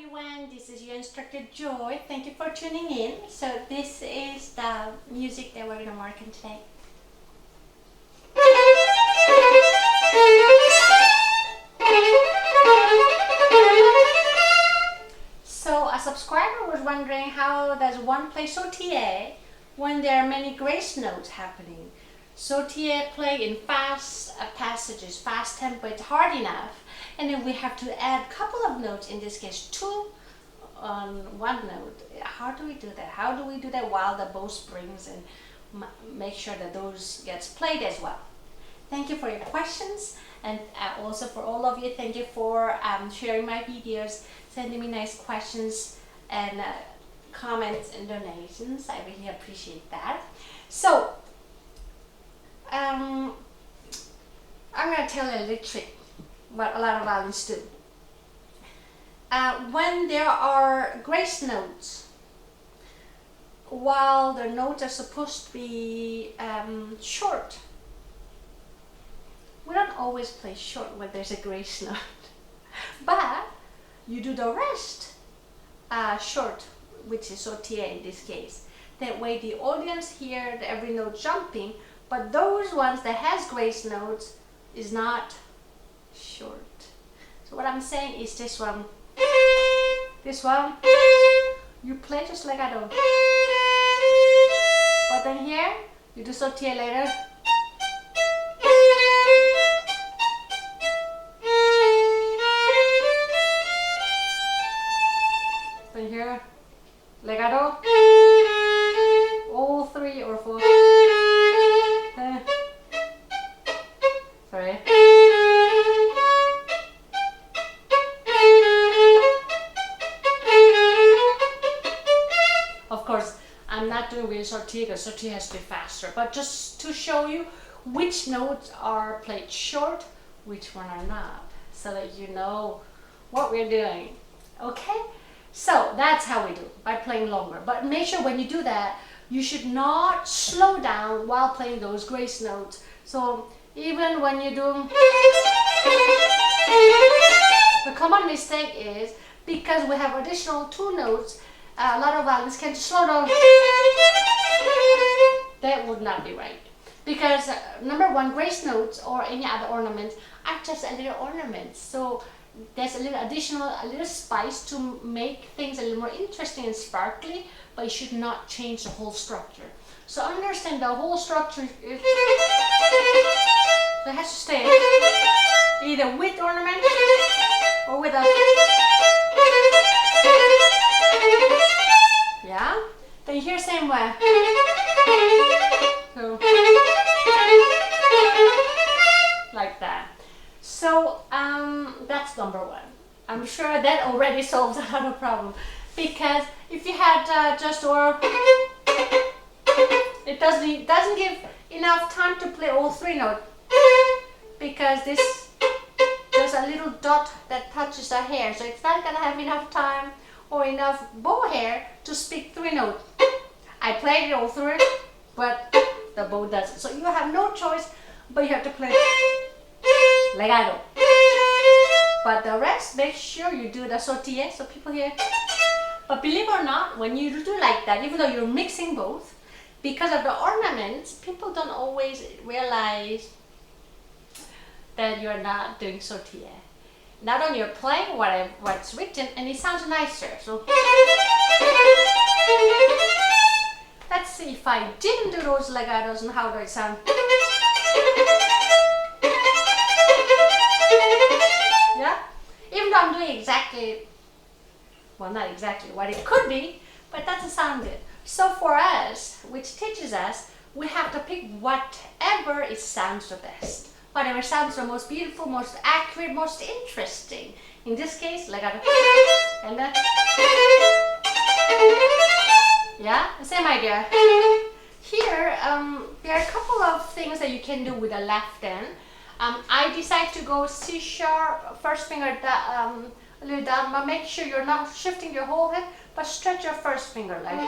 everyone, this is your instructor Joy. Thank you for tuning in. So this is the music that we're going to work on today. So a subscriber was wondering, how does one play Sautille when there are many grace notes happening? Sautille play in fast passages, fast tempo, it's hard enough, and then we have to add a couple of notes, in this case two on one note. How do we do that? How do we do that while the bow springs and make sure that those gets played as well? Thank you for your questions, and also for all of you, thank you for sharing my videos, sending me nice questions and comments and donations. I really appreciate that. So I'm going to tell you a little trick what a lot of violins do. When there are grace notes, while the notes are supposed to be short, we don't always play short when there's a grace note, but you do the rest short, which is Sautille in this case. That way the audience hear every note jumping, but those ones that has grace notes is not short. So what I'm saying is this one, you play just like I do. But then here, you do Sautille later. Then here, legato. All three or four. Sorry. Of course, I'm not doing with Sautille because Sautille has to be faster, but just to show you which notes are played short, which one are not, so that you know what we're doing. Okay? So that's how we do, by playing longer. But make sure when you do that, you should not slow down while playing those grace notes. So even when you do, the common mistake is, because we have additional two notes, a lot of violins can slow down. That would not be right. Because number one, grace notes or any other ornaments are just a little ornaments. So there's a little additional, a little spice to make things a little more interesting and sparkly, but you should not change the whole structure. So understand the whole structure is, so it has to stay either with ornament or without. Yeah? Then here same way. So like that. So that's number one. I'm sure that already solves a lot of problem, because if you had just or, it doesn't give enough time to play all three notes, because there's a little dot that touches the hair, so it's not gonna have enough time or enough bow hair to speak three notes. I played it all through, but the bow doesn't. So you have no choice, but you have to play legato. But the rest, make sure you do the Sautille so people hear. But believe it or not, when you do like that, even though you're mixing both, because of the ornaments, people don't always realize that you're not doing Sautille. Not only you're playing what's written, and it sounds nicer. So let's see if I didn't do those legatos and how do it sound. Yeah? Even though I'm doing exactly, well, not exactly what it could be, but that doesn't sound good. So for us, which teaches us, we have to pick whatever it sounds the best. Whatever sounds the most beautiful, most accurate, most interesting. In this case, legato. And then, yeah, the same idea. Here, there are a couple of things that you can do with the left hand. I decide to go C sharp, first finger a little down, but make sure you're not shifting your whole head, but stretch your first finger like.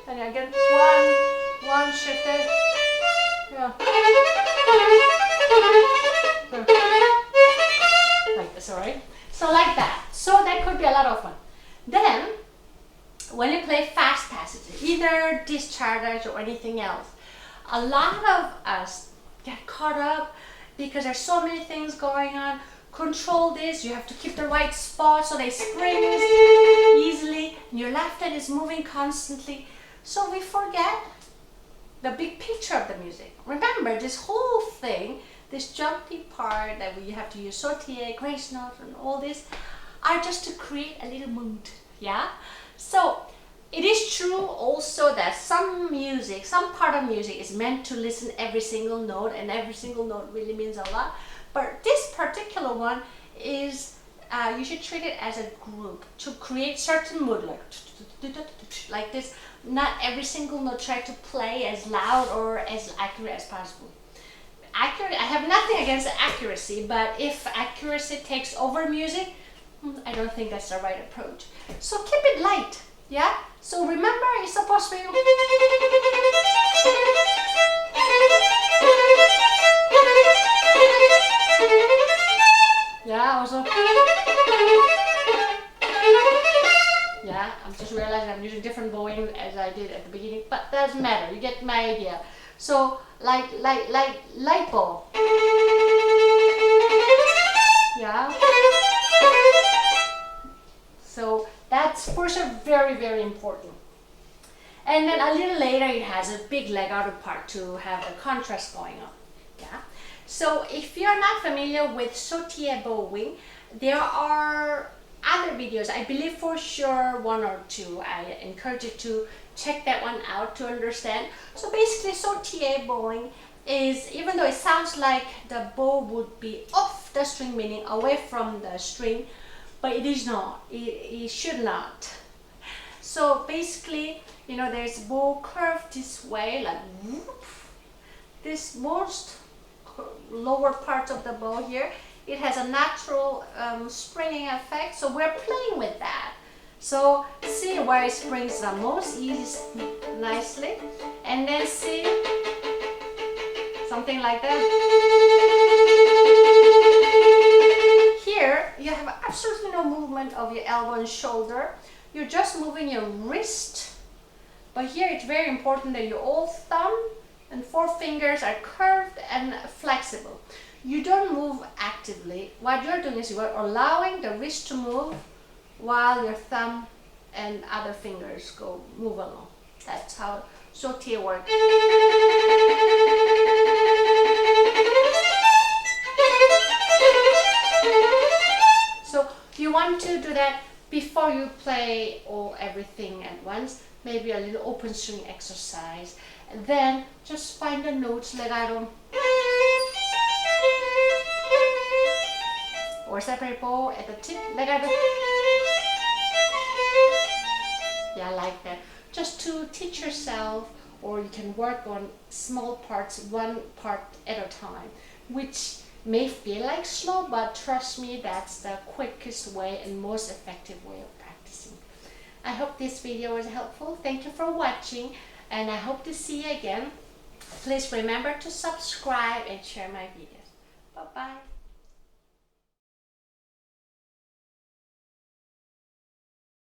And again, one shifted. Yeah. Like this, alright? So like that. So that could be a lot of fun. Then, when you play fast passages, either this Czardas or anything else, a lot of us get caught up because there's so many things going on. Control this, you have to keep the right spot so they spring easily. Your left hand is moving constantly. So we forget the big picture of the music. Remember, this whole thing, this jumpy part that we have to use Sautille, grace notes and all this, are just to create a little mood, yeah? So it is true also that some music, some part of music is meant to listen every single note, and every single note really means a lot. But this particular one is, you should treat it as a group to create certain mood, like this. Not every single note try to play as loud or as accurate as possible. I have nothing against accuracy, but if accuracy takes over music, I don't think that's the right approach. So keep it light, yeah? So remember, it's supposed to be... Yeah, also... Yeah, I'm just realizing I'm using different bowing as I did at the beginning, but that doesn't matter, you get my idea. So, light bow. Yeah. So that's for sure very, very important. And then a little later it has a big legato part to have the contrast going on. Yeah. So if you're not familiar with Sautille bowing, there are other videos, I believe for sure 1 or 2. I encourage you to check that one out to understand. So basically Sautille bowing is, even though it sounds like the bow would be off the string, meaning away from the string, but it is not. It should not. So basically, you know, there's bow curved this way, like whoop. This most lower part of the bow here, it has a natural springing effect, so we're playing with that. So see where it springs the most nicely, and then see something like that. Here you have absolutely no movement of your elbow and shoulder. You're just moving your wrist. But here it's very important that your old thumb and 4 fingers are curved and flexible. You don't move actively. What you're doing is you're allowing the wrist to move while your thumb and other fingers move along. That's how Sautille works. So you want to do that before you play everything at once. Maybe a little open string exercise. And then just find the notes legato. Or separate bow at the tip, legato. Yeah, like that. Just to teach yourself, or you can work on small parts, 1 part at a time, which may feel like slow, but trust me, that's the quickest way and most effective way of practicing. I hope this video was helpful. Thank you for watching, and I hope to see you again. Please remember to subscribe and share my videos. Bye-bye.